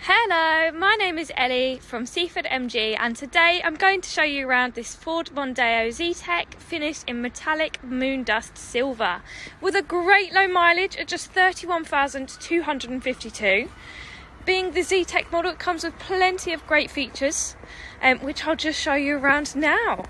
Hello, my name is Ellie from Seaford MG, and today I'm going to show you around this Ford Mondeo Z-Tech finished in metallic moondust silver with a great low mileage at just 31,252. Being the Z-Tech model, it comes with plenty of great features, which I'll just show you around now.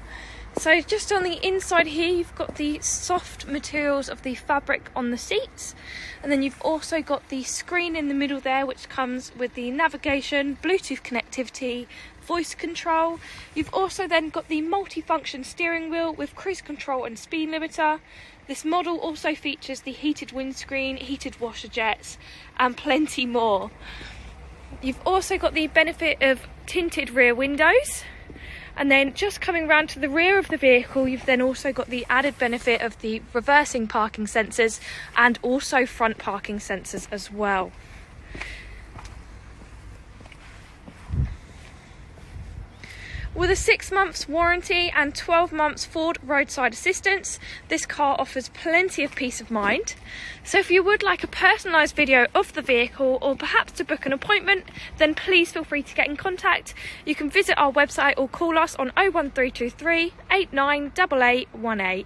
So just on the inside here, you've got the soft materials of the fabric on the seats, and then you've also got the screen in the middle there, which comes with the navigation, Bluetooth connectivity, voice control. You've also then got the multi-function steering wheel with cruise control and speed limiter. This model also features the heated windscreen, heated washer jets, and plenty more. You've also got the benefit of tinted rear windows. And then just coming round to the rear of the vehicle, you've then also got the added benefit of the reversing parking sensors and also front parking sensors as well. With a 6 months warranty and 12 months Ford roadside assistance, this car offers plenty of peace of mind. So if you would like a personalised video of the vehicle, or perhaps to book an appointment, then please feel free to get in contact. You can visit our website or call us on 01323 898818.